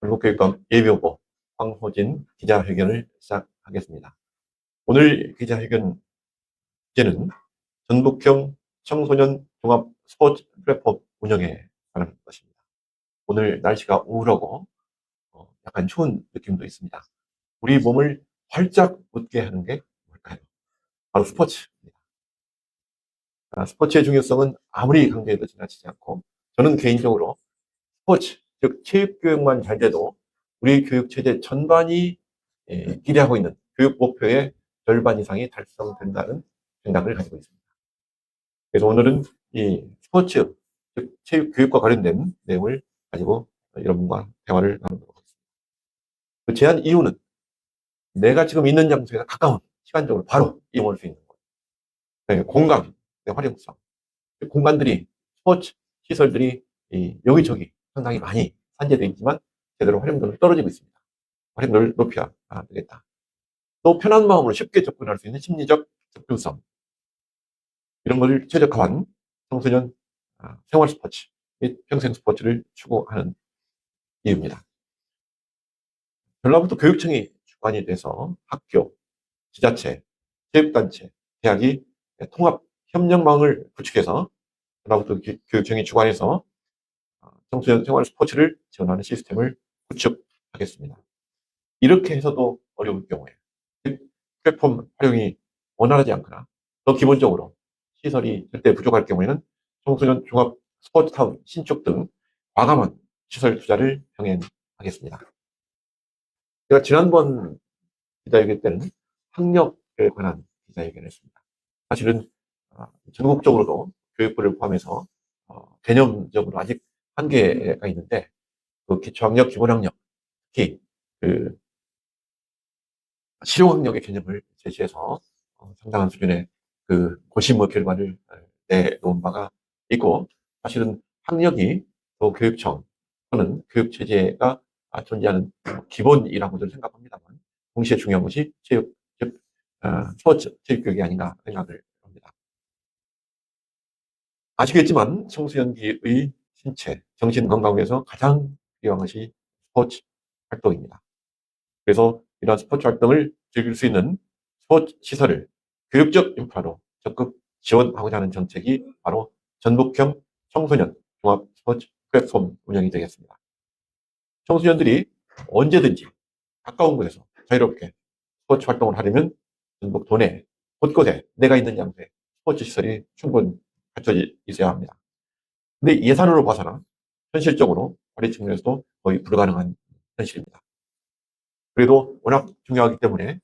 전국교육감 예비후보 황호진 기자회견을 시작하겠습니다. 오늘 기자회견 주제는 전북형 청소년 종합 스포츠 플랫폼 운영에 관한 것입니다. 오늘 날씨가 우울하고 약간 추운 느낌도 있습니다. 우리 몸을 활짝 웃게 하는 게 뭘까요? 바로 스포츠입니다. 스포츠의 중요성은 아무리 강조해도 지나치지 않고, 저는 개인적으로 스포츠, 즉 체육교육만 잘 돼도 우리 교육체제 전반이 기대하고 있는 교육 목표의 절반 이상이 달성된다는 생각을 가지고 있습니다. 그래서 오늘은 이 스포츠, 즉 체육교육과 관련된 내용을 가지고 여러분과 대화를 나누도록 하겠습니다. 그 제한 이유는 내가 지금 있는 장소에서 가까운 시간적으로 바로 이용할 수 있는 것, 공간, 활용성, 공간들이, 스포츠 시설들이 여기저기 상당히 많이 산재되어 있지만 제대로 활용도는 떨어지고 있습니다. 활용도를 높여야 되겠다. 또 편한 마음으로 쉽게 접근할 수 있는 심리적 접근성, 이런 것을 최적화한 청소년 생활 스포츠 및 평생 스포츠를 추구하는 이유입니다. 전라북도 교육청이 주관이 돼서 학교, 지자체, 체육단체, 대학이 통합 협력망을 구축해서 전라북도 교육청이 주관해서 청소년 생활 스포츠를 지원하는 시스템을 구축하겠습니다. 이렇게 해서도 어려울 경우에 플랫폼 활용이 원활하지 않거나 더 기본적으로 시설이 절대 부족할 경우에는 청소년 종합 스포츠타운 신축 등 과감한 시설 투자를 병행하겠습니다. 제가 지난번 기자회견 때는 학력에 관한 기자회견을 했습니다. 사실은 전국적으로도 교육부를 포함해서 개념적으로 아직 한계가 있는데, 그 기초학력, 기본학력, 특히 그 실용학력의 개념을 제시해서 상당한 수준의 그 고심의 결과를 내놓은 바가 있고, 사실은 학력이 또 교육청 또는 교육체제가 존재하는 기본이라고 저는 생각합니다만, 동시에 중요한 것이 체육, 즉 스포츠, 체육교육이 아닌가 생각을 합니다. 아시겠지만 청소년기의 신체, 정신 건강을 위해서 가장 필요한 것이 스포츠 활동입니다. 그래서 이러한 스포츠 활동을 즐길 수 있는 스포츠 시설을 교육적 인프라로 적극 지원하고자 하는 정책이 바로 전북형 청소년 종합 스포츠 플랫폼 운영이 되겠습니다. 청소년들이 언제든지 가까운 곳에서 자유롭게 스포츠 활동을 하려면 전북 도내 곳곳에 내가 있는 장소에 스포츠 시설이 충분히 갖춰져 있어야 합니다. 근데 예산으로 봐서는 현실적으로 관리 측면에서도 거의 불가능한 현실입니다. 그래도 워낙 중요하기 때문에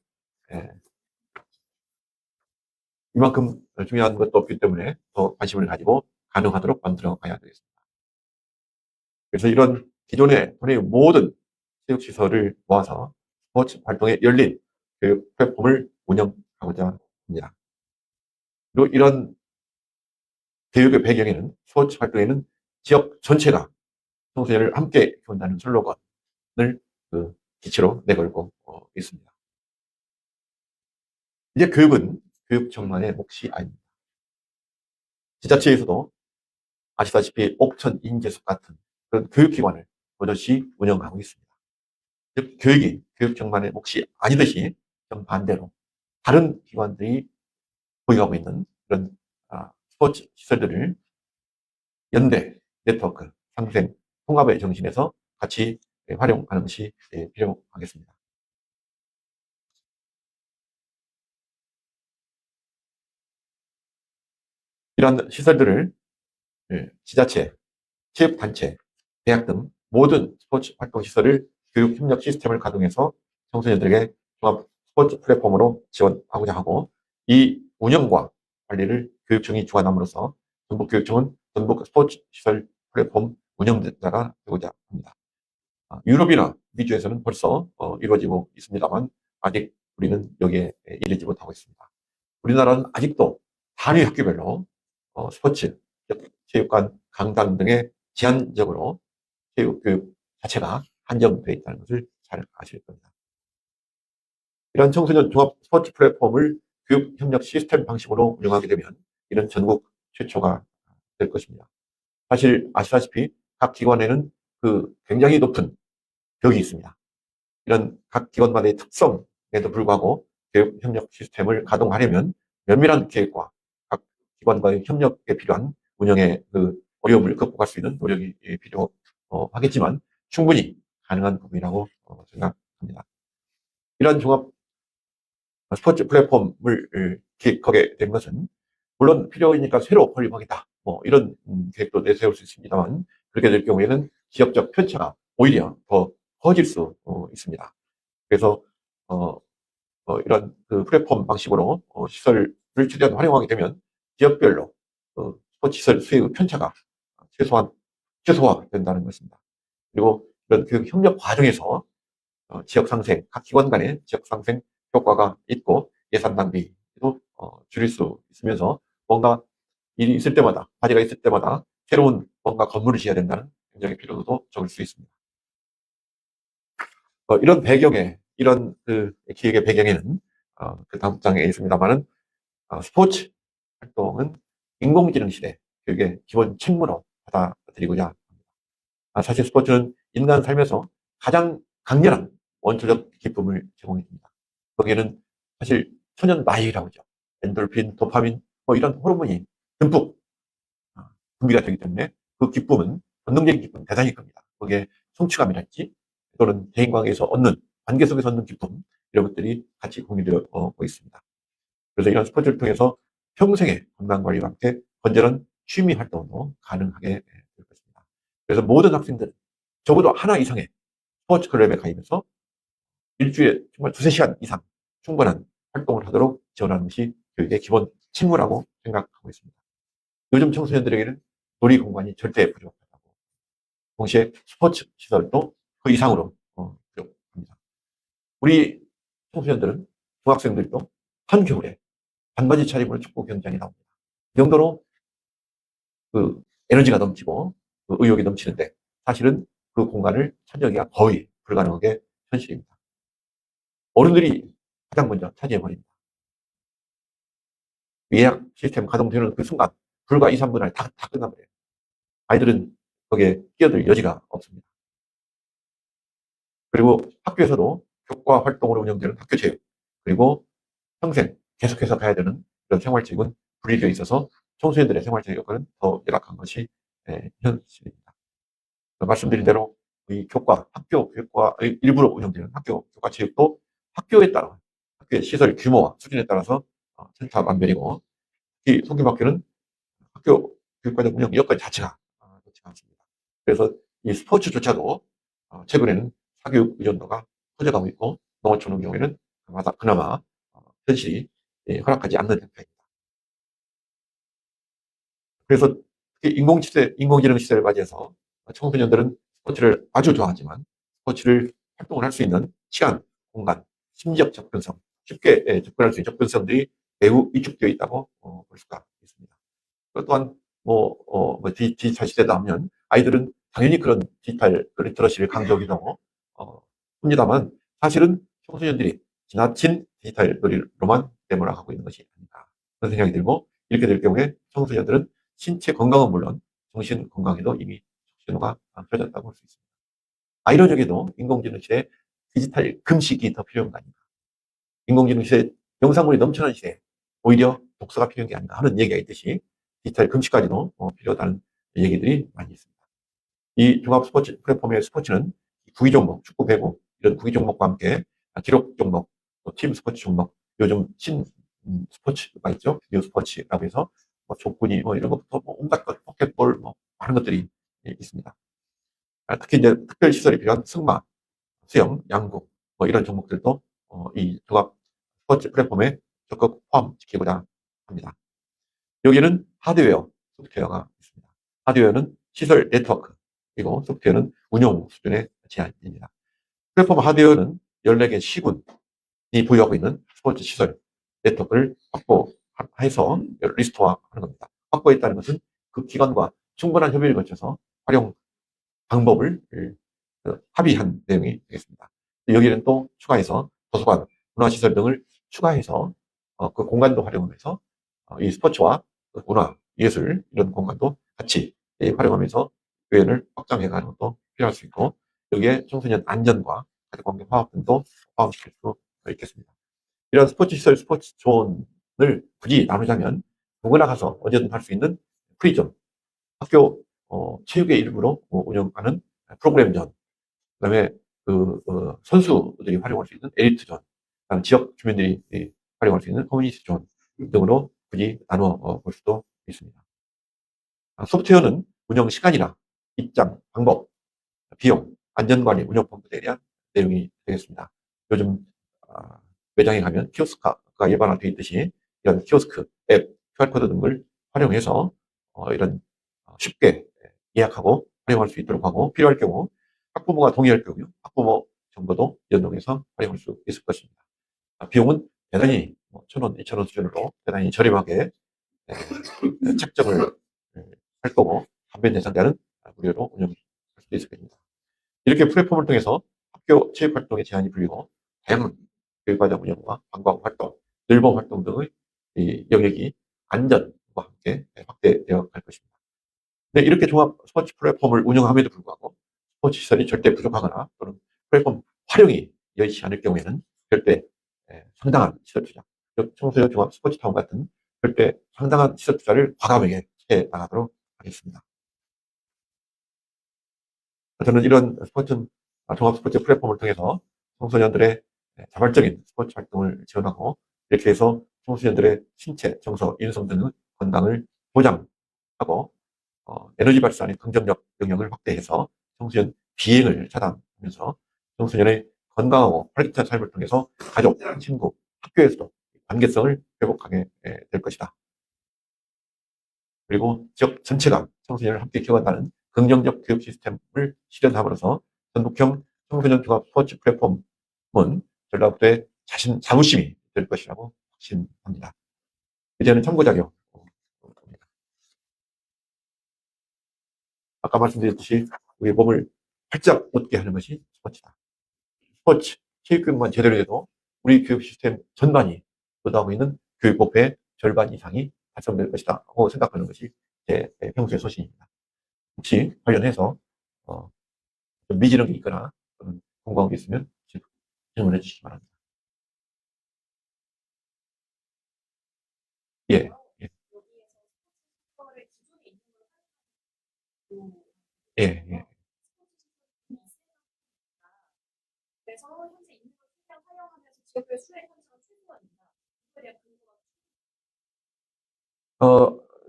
이만큼 중요한 것도 없기 때문에 더 관심을 가지고 가능하도록 만들어 가야 되겠습니다. 그래서 이런 기존의 도내의 모든 체육시설을 모아서 스포츠 활동에 열린 교육 플랫폼을 운영하고자 합니다. 그리고 이런 교육의 배경에는, 스포츠 활동에는 지역 전체가 청소년을 함께 키운다는 슬로건을 기치로 내걸고 있습니다. 이제 교육은 교육청만의 몫이 아닙니다. 지자체에서도 아시다시피 옥천, 인재숲 같은 그런 교육기관을 버젓이 운영하고 있습니다. 즉 교육이 교육청만의 몫이 아니듯이 정반대로 다른 기관들이 보유하고 있는 그런 스포츠 시설들을 연대, 네트워크, 상생, 통합의 정신에서 같이 활용하는 것이 필요하겠습니다. 이러한 시설들을 지자체, 체육단체, 대학 등 모든 스포츠 활동 시설을 교육 협력 시스템을 가동해서 청소년들에게 종합 스포츠 플랫폼으로 지원하고자 하고, 이 운영과 관리를 교육청이 주관함으로써 전북교육청은 전북 스포츠 시설 플랫폼 운영자가 되고자 합니다. 유럽이나 미주에서는 벌써 이루어지고 있습니다만 아직 우리는 여기에 이르지 못하고 있습니다. 우리나라는 아직도 단위 학교별로 스포츠, 체육관, 강당 등의 제한적으로 체육교육 자체가 한정되어 있다는 것을 잘 아실 겁니다. 이러한 청소년 종합 스포츠 플랫폼을 교육 협력 시스템 방식으로 운영하게 되면 이런 전국 최초가 될 것입니다. 사실 아시다시피 각 기관에는 그 굉장히 높은 벽이 있습니다. 이런 각 기관마다의 특성에도 불구하고 교육 협력 시스템을 가동하려면 면밀한 계획과 각 기관과의 협력에 필요한 운영의 그 어려움을 극복할 수 있는 노력이 필요하겠지만 충분히 가능한 부분이라고 생각합니다. 이러한 종합 스포츠 플랫폼을 기획하게 된 것은 물론 필요이니까 새로 설립하겠다. 뭐 이런 계획도 내세울 수 있습니다만 그렇게 될 경우에는 지역적 편차가 오히려 더 커질 수 있습니다. 그래서 이런 그 플랫폼 방식으로 시설을 최대한 활용하게 되면 지역별로 스포츠 시설 수요의 편차가 최소화된다는 것입니다. 그리고 이런 교육 협력 과정에서 지역 상생, 각 기관 간의 지역 상생 효과가 있고 예산 낭비도 줄일 수 있으면서 뭔가 일이 있을 때마다, 화제가 있을 때마다 새로운 뭔가 건물을 지어야 된다는 굉장히 필요도 적을 수 있습니다. 이런 배경에, 이런 그 기획의 배경에는 그 다음 장에 있습니다만은 스포츠 활동은 인공지능 시대 교육의 기본 책무로 받아들이고자 합니다. 사실 스포츠는 인간 삶에서 가장 강렬한 원초적 기쁨을 제공해줍니다. 거기에는 사실 천연 마약이라고 하죠. 엔돌핀, 도파민, 뭐 이런 호르몬이 듬뿍 분비가 되기 때문에 그 기쁨은 본능적인 기쁨 대단히 큽니다. 거기에 성취감이랄지 또는 대인관계에서 얻는 관계 속에서 얻는 기쁨 이런 것들이 같이 공유되어 있습니다. 그래서 이런 스포츠를 통해서 평생의 건강관리와 함께 건전한 취미 활동도 가능하게 될 것입니다. 그래서 모든 학생들 적어도 하나 이상의 스포츠 클럽에 가입해서 일주일에 정말 두세 시간 이상 충분한 활동을 하도록 지원하는 것이 교육의 기본 책무라고 생각하고 있습니다. 요즘 청소년들에게는 놀이 공간이 절대 부족하다고. 동시에 스포츠 시설도 그 이상으로 부족합니다. 우리 청소년들은 중학생들도 한겨울에 반바지 차림으로 축구 경기장에 나옵니다. 이 정도로 그 에너지가 넘치고 그 의욕이 넘치는데 사실은 그 공간을 차지하기가 거의 불가능한 게 현실입니다. 어른들이 가장 먼저 차지해버립니다. 예약 시스템 가동되는 그 순간 불과 2, 3분 안에 다 끝나버려요. 아이들은 거기에 끼어들 여지가 없습니다. 그리고 학교에서도 교과 활동으로 운영되는 학교체육 그리고 평생 계속해서 가야 되는 이런 생활체육은 분리되어 있어서 청소년들의 생활체육 여건은 더 열악한 것이 현실입니다. 말씀드린 대로 이 학교 교육과의 일부로 운영되는 학교 교과체육도 학교에 따라 학교의 시설 규모와 수준에 따라서 천차만별이고 특히 소규모학교는 학교 교육과정 운영 여건 자체가 좋지가 않습니다. 그래서 이 스포츠조차도 최근에는 사교육 의존도가 커져가고 있고 농어촌의 경우에는 그나마 현실이 허락하지 않는 형태입니다. 그래서 특히 인공지능 시대를 맞이해서 청소년들은 스포츠를 아주 좋아하지만 스포츠를 활동을 할 수 있는 시간, 공간, 심리적 접근성, 쉽게 접근할 수 있는 접근성들이 매우 위축되어 있다고 볼 수가 있습니다. 또한 디지털 시대다 하면 아이들은 당연히 그런 디지털 리터러시를 강조하기도 하고 합니다만 사실은 청소년들이 지나친 디지털 놀이로만 내몰아가고 있는 것이 아닌가 그런 생각이 들고 이렇게 될 경우에 청소년들은 신체 건강은 물론 정신 건강에도 이미 신호가 펴졌다고 볼 수 있습니다. 아이러니하게도 인공지능 시대에 디지털 금식이 더 필요한 거 아닌가. 인공지능 시대 영상물이 넘쳐나는 시대에 오히려 독서가 필요한 게 아닌가 하는 얘기가 있듯이 디지털 금식까지도 필요하다는 얘기들이 많이 있습니다. 이 종합 스포츠 플랫폼의 스포츠는 구기 종목, 축구, 배구 이런 구기 종목과 함께 기록 종목, 팀 스포츠 종목, 요즘 신 스포츠가 있죠. 뉴 스포츠라고 해서 족구니 이런 것부터 온갖 것, 포켓볼 많은 것들이 있습니다. 특히 이제 특별 시설이 필요한 승마, 수영, 양궁 이런 종목들도 이 종합 스포츠 플랫폼에 적극 포함시키고자 합니다. 여기는 하드웨어, 소프트웨어가 있습니다. 하드웨어는 시설 네트워크, 그리고 소프트웨어는 운용 수준의 제한입니다. 플랫폼 하드웨어는 14개 시군이 보유하고 있는 스포츠 시설 네트워크를 확보해서 리스토어하는 겁니다. 확보했다는 것은 그 기관과 충분한 협의를 거쳐서 활용 방법을 합의한 내용이 되겠습니다. 여기는 또 추가해서 도서관, 문화시설 등을 추가해서 그 공간도 활용하면서 이 스포츠와 문화, 예술 이런 공간도 같이 활용하면서 교연을 확장해가는 것도 필요할 수 있고 여기에 청소년 안전과 가족관계 화합 등도 포함시킬 수 있겠습니다. 이런 스포츠 시설, 스포츠 존을 굳이 나누자면 누구나 가서 언제든 할 수 있는 프리존, 학교 체육의 일부로 운영하는 프로그램존, 그다음에 선수들이 활용할 수 있는 엘리트존, 지역 주민들이 활용할 수 있는 커뮤니티 존 등으로 굳이 나누어 볼 수도 있습니다. 소프트웨어는 운영 시간이나 입장, 방법, 비용, 안전관리, 운영본부에 대한 내용이 되겠습니다. 요즘 매장에 가면 키오스크가 일반화되어 있듯이 이런 키오스크, 앱, QR코드 등을 활용해서 이런 쉽게 예약하고 활용할 수 있도록 하고, 필요할 경우 학부모가 동의할 경우 학부모 정보도 연동해서 활용할 수 있을 것입니다. 비용은 대단히 1,000원, 2,000원 수준으로 대단히 저렴하게 책정을 할 거고, 판매 대상자는 무료로 운영할 수도 있을 겁니다. 이렇게 플랫폼을 통해서 학교 체육활동에 제한이 풀리고 다양한 교육과정 운영과 관광 활동, 늘봄 활동 등의 이 영역이 안전과 함께 확대되어 갈 것입니다. 근데 이렇게 종합 스포츠 플랫폼을 운영함에도 불구하고 스포츠 시설이 절대 부족하거나 또는 플랫폼 활용이 여의치 않을 경우에는 절대 상당한 시설 투자, 즉 청소년 종합 스포츠 타운 같은 절대 상당한 시설 투자를 과감하게 해 나가도록 하겠습니다. 저는 이런 종합 스포츠 플랫폼을 통해서 청소년들의 자발적인 스포츠 활동을 지원하고, 이렇게 해서 청소년들의 신체, 정서, 인성 등의 건강을 보장하고 에너지 발산의 긍정적 영역을 확대해서 청소년 비행을 차단하면서 청소년의 건강하고 활기찬 삶을 통해서 가족, 친구, 학교에서도 관계성을 회복하게 될 것이다. 그리고 지역 전체가 청소년을 함께 키워간다는 긍정적 교육 시스템을 실현함으로써 전국형 청소년 종합 스포츠 플랫폼은 전라북도의 자부심이 될 것이라고 확신합니다. 이제는 참고자료. 아까 말씀드렸듯이 우리 몸을 활짝 웃게 하는 것이 스포츠다. 스포츠, 체육교육만 제대로 해도 우리 교육 시스템 전반이 의도하고 있는 교육 목표의 절반 이상이 달성될 것이다 하고 생각하는 것이 제 평소의 소신입니다. 혹시 관련해서 좀 미지는 게 있거나 궁금한 게 있으면 질문해 주시기 바랍니다. 예, 예, 예, 예.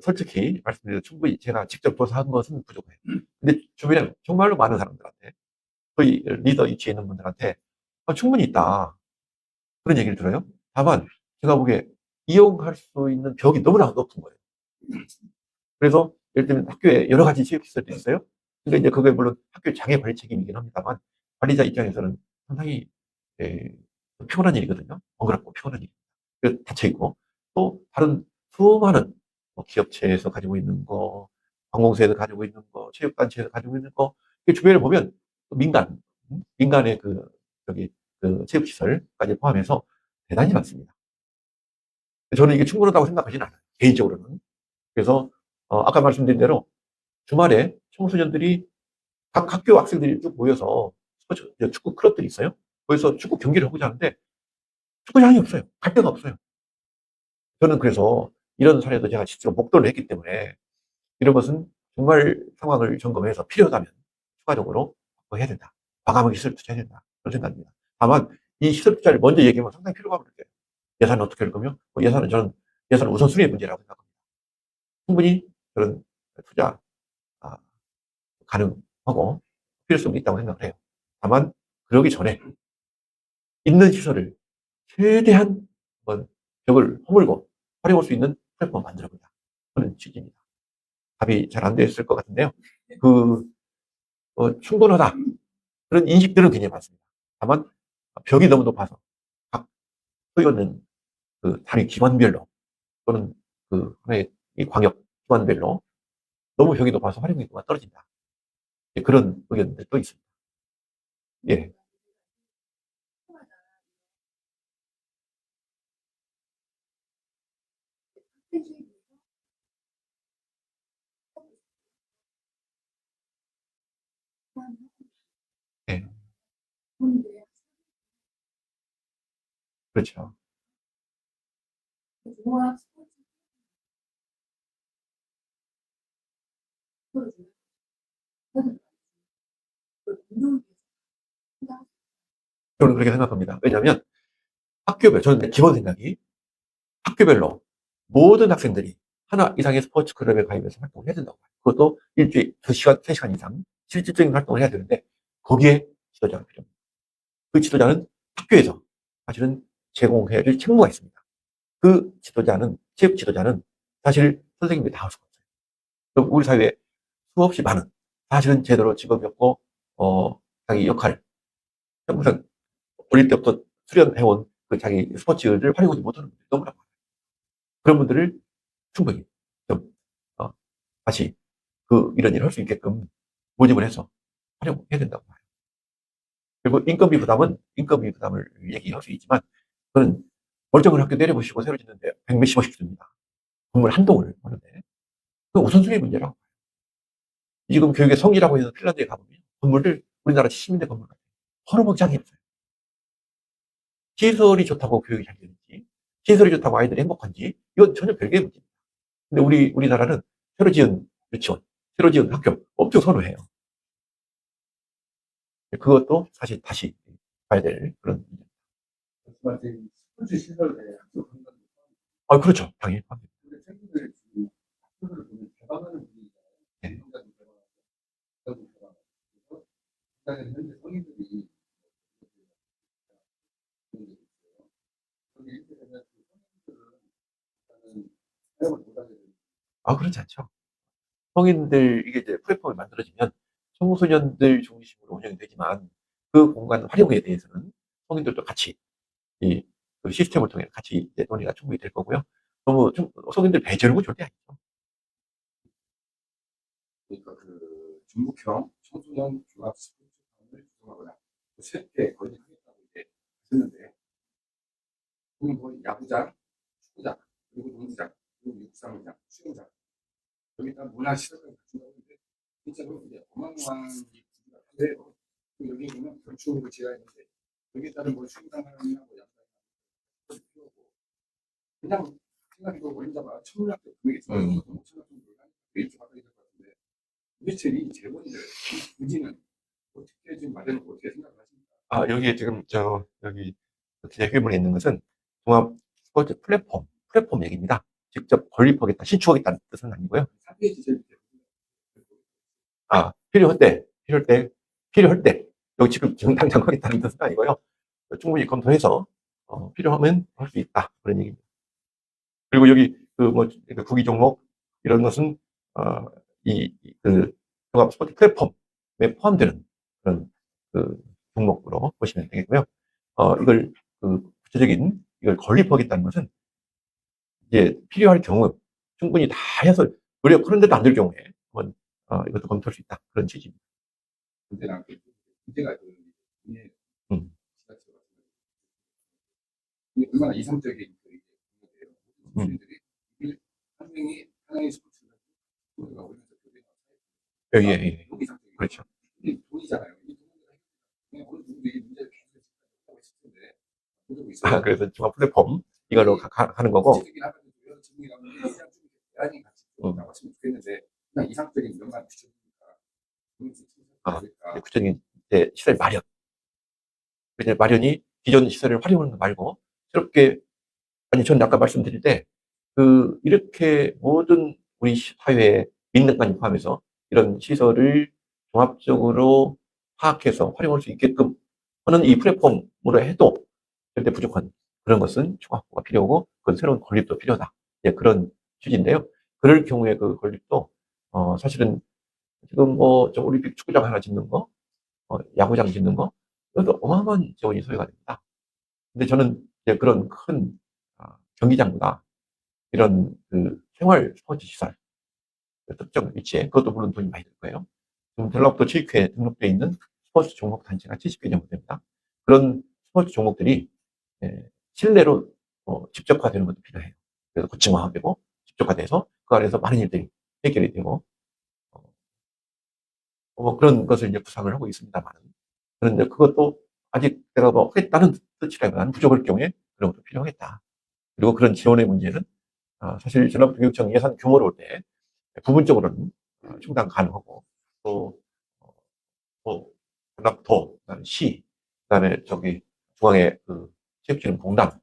솔직히 말씀드려도 충분히 제가 직접 조사한 것은 부족해요. 근데 주변에 정말로 많은 사람들한테, 거의 리더 위치에 있는 분들한테 충분히 있다, 그런 얘기를 들어요. 다만 제가 보기에 이용할 수 있는 벽이 너무나 높은 거예요. 그래서 예를 들면 학교에 여러 가지 체육시설이 있어요. 근데 이제 그게 물론 학교 장애 관리 책임이긴 합니다만, 관리자 입장에서는 상당히 예, 피곤한 일이거든요. 번거롭고 피곤한 일. 닫혀있고, 또 다른 수많은 기업체에서 가지고 있는 거, 관공서에서 가지고 있는 거, 체육단체에서 가지고 있는 거, 주변을 보면 민간의 저기, 체육시설까지 포함해서 대단히 많습니다. 저는 이게 충분하다고 생각하지는 않아요. 개인적으로는. 그래서, 아까 말씀드린 대로 주말에 청소년들이 각 학교 학생들이 쭉 모여서 축구 클럽들이 있어요. 거기서 축구 경기를 하고자 하는데 축구장이 없어요. 갈 데가 없어요. 저는 그래서 이런 사례도 제가 실제로 목도를 했기 때문에 이런 것은 정말 상황을 점검해서 필요하다면 추가적으로 해야 된다. 과감하게 시설 투자해야 된다. 그런 생각입니다. 다만 이 시설 투자를 먼저 얘기하면 상당히 필요가 없는데 예산은 어떻게 할 거며, 저는 예산은 우선순위의 문제라고 생각합니다. 충분히 그런 투자 아, 가능하고 필요성이 있다고 생각을 해요. 다만 그러기 전에 있는 시설을 최대한 벽을 허물고 활용할 수 있는 플랫폼을 만들어보자, 그런 취지입니다. 답이 잘 안 됐을 것 같은데요. 충분하다, 그런 인식들은 굉장히 많습니다. 다만 벽이 너무 높아서 각 소유는 단위 기관별로 또는 하나의 이 광역 기관별로 너무 벽이 높아서 활용도가 떨어진다, 그런 의견들도 있습니다. 예, 예, 그렇죠. 저는 그렇게 생각합니다. 왜냐하면 학교별, 저는 기본 생각이 학교별로 모든 학생들이 하나 이상의 스포츠 클럽에 가입해서 활동을 해야 된다고 봐요. 그것도 일주일 2시간, 3시간 이상 실질적인 활동을 해야 되는데 거기에 지도자가 필요합니다. 그 지도자는 학교에서 사실은 제공해야 될 책무가 있습니다. 그 지도자는, 체육 지도자는 사실 선생님들이 다 할 수가 없어요. 그럼 우리 사회에 수없이 많은, 사실은 제대로 직업이 없고, 자기 역할, 항상 어릴 때부터 수련해온 그 자기 스포츠를 활용하지 못하는 분들이 너무나 많아요. 그런 분들을 충분히 좀, 어, 다시 이런 일을 할 수 있게끔 모집을 해서 활용해야 된다고 봐요. 그리고 인건비 부담을 얘기할 수 있지만, 그건 멀쩡한 학교 내려보시고 새로 짓는데 100몇십억씩 듭니다. 건물 한 동을 하는데. 그 우선순위 문제라고. 지금 교육의 성지라고 해서 핀란드에 가보면 건물들 우리나라 70년대 건물 같아요. 허름하게 없어요. 시설이 좋다고 교육이 잘 되는지, 시설이 좋다고 아이들이 행복한지, 이건 전혀 별개의 문제입니다. 근데 우리나라는 새로 지은 유치원, 새로 지은 학교 엄청 선호해요. 그것도 사실 다시 봐야 될 그런 문제. 말씀하신 스포츠 시설에 학교 건강. 아, 그렇죠. 당연히. 근데 최근에 지금 학교를 보면 개방하는 분위기잖아요. 네. 운동장도 개방하고, 학교도 개방하고. 그래서 일단은 현재 성인들이 그런 게 있어요. 그런데 이렇게 되면 그 성인들은 일단은 사용을 못하게 되는. 아, 그렇지 않죠. 성인들, 이게 이제 플랫폼이 만들어지면 청소년들 중심으로 운영이 되지만 그 공간 활용에 대해서는 성인들도 같이 이 그 시스템을 통해 같이 이제 논의가 충분히 될 거고요. 너무 성인들 배제하는 건 절대 아니죠. 그러니까 그 중국형 청소년 종합 스포츠관을 구성하거나 새롭게 건립하겠다고 이제 했는데, 그건 뭐 야구장, 축구장, 그리고 농구장, 그리고 육상장, 수영장, 여기다 문화시설을 갖춘다고 하는데, 진짜로 이제 어마어마한 이 부지가 한데요. 여기 보면 건축으로 지어야 하는데, 여기에 따른 뭐 수영장이나 뭐 야구장 필요 없고, 그냥 생각해도 원자가 천문학적 금액이 들어가서 5천억 정도 일주 받아야 될것 같은데, 도대체 이 재원들, 이 부지는 어떻게 지금 마련을 어떻게 생각하십니까? 아, 여기에 지금 여기 기자 회문에 있는 것은 종합 스포츠 플랫폼 얘기입니다. 직접 건립하겠다, 신축하겠다는 뜻은 아니고요. 4페이지 제일 밑에. 아, 필요할 때, 여기 지금 당장 하겠다는 뜻은 아니고요. 충분히 검토해서 필요하면 할 수 있다. 그런 얘기입니다. 그리고 여기 그 구기 종목 이런 것은 어, 그 종합 스포츠 플랫폼에 포함되는 그런 그 종목으로 보시면 되겠고요. 이걸 구체적인 이걸 건립하겠다는 것은 이제 필요할 경우 충분히 다 해서 그런데도 안 될 경우에 한번 이것도 검토할 수 있다. 그런 취지입니다. 문제가 문제가 이게 음, 얼마나 이상적인 그게 음. 문제들이 한 명이 하나의 스포츠를 우리가 올려서 예, 예, 예. 너무 이상적인. 그렇죠. 이게 돈이잖아요. 이 돈을 그냥 어느 정도 이 문제를 계속 하고 있을 텐데 그러고 아, 있어요. 그래서 종합 플랫폼 이걸로 하는 거고. 구체적인 하나도 여러 질문이 나오는데 그냥 좀 대안이 같이 좀 나왔으면 좋겠는데 그냥 이상적인 면만 비춰주니까 아, 구체적인 이제 시설 마련. 이제 마련이 기존 시설을 활용하는 거 말고 새롭게, 아니 저는 아까 말씀드릴 때 이렇게 모든 우리 사회의 민낯까지 포함해서 이런 시설을 종합적으로 파악해서 활용할 수 있게끔 하는 이 플랫폼으로 해도 절대 부족한 그런 것은 추가 확보가 필요하고, 그건 새로운 건립도 필요하다. 예, 그런 취지인데요. 그럴 경우에 그 건립도 사실은 지금 저 올림픽 축구장 하나 짓는 거, 야구장 짓는 거, 이것도 어마어마한 재원이 소요가 됩니다. 근데 저는 이제 그런 큰 경기장보다 이런 생활 스포츠 시설, 특정 위치에, 그것도 물론 돈이 많이 들 거예요. 지금 전라북도 체육회에 등록되어 있는 스포츠 종목 단체가 70개 정도 됩니다. 그런 스포츠 종목들이 실내로 집적화되는 것도 필요해요. 그래서 고층화되고 집적화돼서 그 안에서 많은 일들이 해결이 되고 그런 것을 이제 구상을 하고 있습니다만, 그런데 그것도 아직 내가 뭐 하겠다는 뜻이라면 부족할 경우에 그런 것도 필요하겠다. 그리고 그런 지원의 문제는 사실 전남교육청 예산 규모를 볼 때 부분적으로는 충당 가능하고 또 뭐 전남도, 그다음에 시, 그다음에 저기 중앙의 그 체육진흥공단,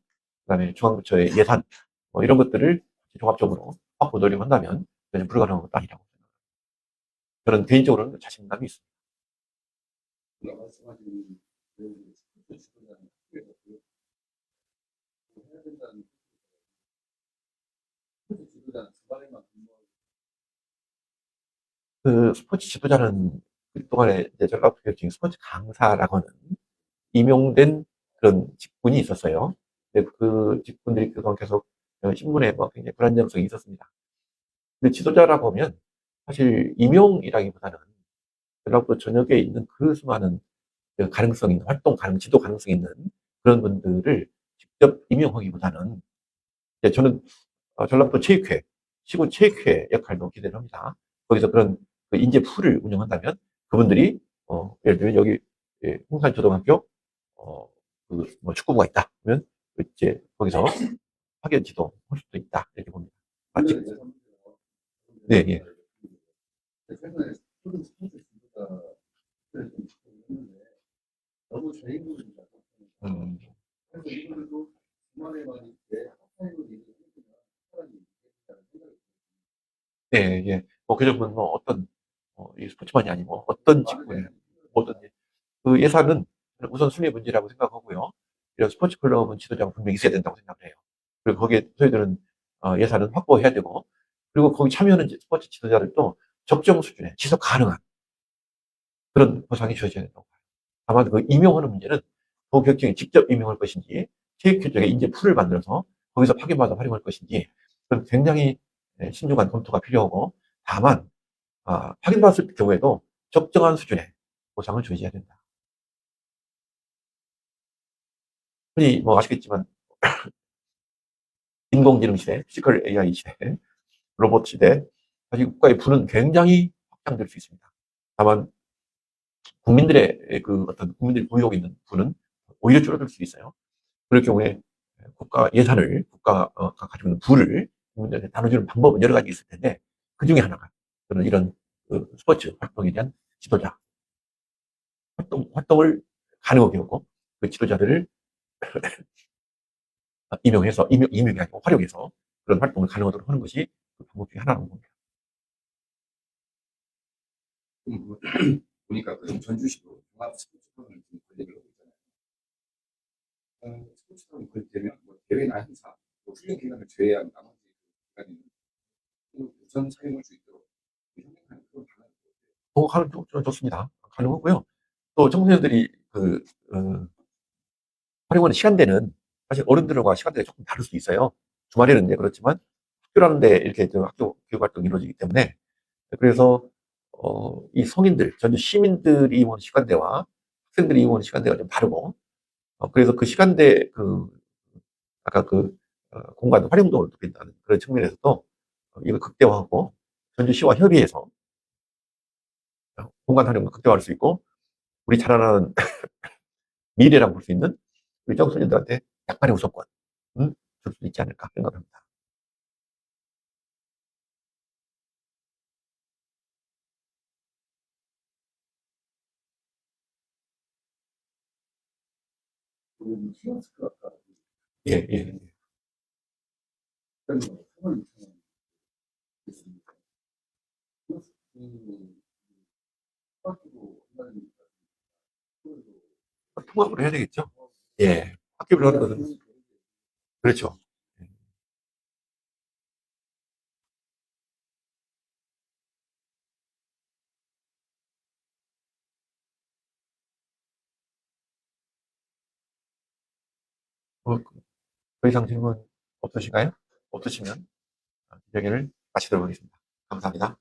그다음에 중앙부처의 예산 뭐 이런 것들을 종합적으로 확보 노력을 한다면 전혀 불가능한 것도 아니라고 생각합니다. 저는 개인적으로는 자신감이 있습니다. 우리가 말씀하신 그 스포츠 지도자는 학교에서 해야 된다는 스포츠 지도자는 주말에만 근무하고 그 스포츠 지도자는 그동안에 이제 전라도교육청 스포츠 강사라고는 임용된 그런 직군이 있었어요. 근데 그 직군들이 그동안 계속 신문에 뭐 굉장히 불안정성이 있었습니다. 근데 지도자라고 하면 사실 임용이라기보다는 전라도 전역에 있는 그 수많은 그 가능성 있는 활동 가능, 지도 가능성 있는 그런 분들을 직접 임용하기보다는 이제 저는 전라도 체육회, 시군 체육회 역할도 기대를 합니다. 거기서 그런 그 인재 풀을 운영한다면 그분들이 예를 들면 여기 홍산초등학교 그뭐 축구부가 있다. 그러면 이제 거기서 학연 지도할 수도 있다. 이렇게 봅니다. 오늘은 이제 사무실에서 네, 예. 최근에 스포츠 지도자를 좀 했는데 너무 개인적이다. 음, 그래서 이분들도 주말에만 이렇게 학생으로 일을 해주면 사람이 있겠다는 생각이 네, 예. 그 점은 뭐 어떤 이 스포츠만이 아니고 어떤 직군에 뭐든지 그 예산은 우선 순위 문제라고 생각하고요. 이런 스포츠 클럽은 지도자가 분명히 있어야 된다고 생각을 해요. 그리고 거기에 저희들은 예산은 확보해야 되고, 그리고 거기 참여하는 스포츠 지도자들도 적정 수준의 지속 가능한 그런 보상이 주어져야 된다고 봐요. 다만 그 임용하는 문제는 도교육청이 직접 임용할 것인지, 체육회 쪽에 인재 풀을 만들어서 거기서 파견받아 활용할 것인지, 그건 굉장히 신중한 검토가 필요하고, 다만 파견받았을 경우에도 적정한 수준의 보상을 줘야 된다. 흔히 뭐 아시겠지만 인공지능 시대, 피지컬 AI 시대, 로봇 시대, 사실 국가의 부는 굉장히 확장될 수 있습니다. 다만 국민들의 그 어떤 국민들이 보유하고 있는 부는 오히려 줄어들 수 있어요. 그럴 경우에 국가 예산을 국가가 가지고 있는 부를 국민들한테 나눠주는 방법은 여러 가지 있을 텐데 그 중에 하나가 저는 이런 그 스포츠 활동에 대한 지도자 활동을 가능하게 하고 그 지도자들을 임용해서 임용이 아니고 활용해서 그런 활동을 가능하도록 하는 것이 그 방법 중에 하나라고 봅니다. 보니까 그 전주시도 종합 스포츠클럽을 지금 관리를 하고 있잖아요. 스포츠클럽이 관리되면 뭐 대회나 행사, 뭐 훈련 기간을 제외한 나머지 기간에는 우선 사용할 수 있도록 협력하는 그런 방안이 하는 좀 좋습니다. 가능하고요. 또 청소년들이 활용하는 시간대는 사실 어른들과 시간대가 조금 다를 수 있어요. 주말에는 이제 그렇지만 학교라는 데 이렇게 학교 교육 활동이 이루어지기 때문에 그래서 이 성인들, 전주 시민들이 이용하는 시간대와 학생들이 이용하는 시간대가 좀 다르고 그래서 그 시간대 아까 공간 활용도를 높인다는 그런 측면에서도 이걸 극대화하고 전주시와 협의해서 공간 활용을 극대화할 수 있고 우리 자라나는 미래라고 볼 수 있는 우리 청소년들한테 약간의 우선권 줄 수 있지 않을까 생각합니다. 우리 키오스크 아까 예, 예. 그런 거 3월 6천 원 있습니다. 키오스크 학교도 한다니까 통합으로 해야 되겠죠? 예. 학교별로 하는 것은 그렇죠. 더 이상 질문 없으신가요? 없으시면 이야기를 마치도록 하겠습니다. 감사합니다.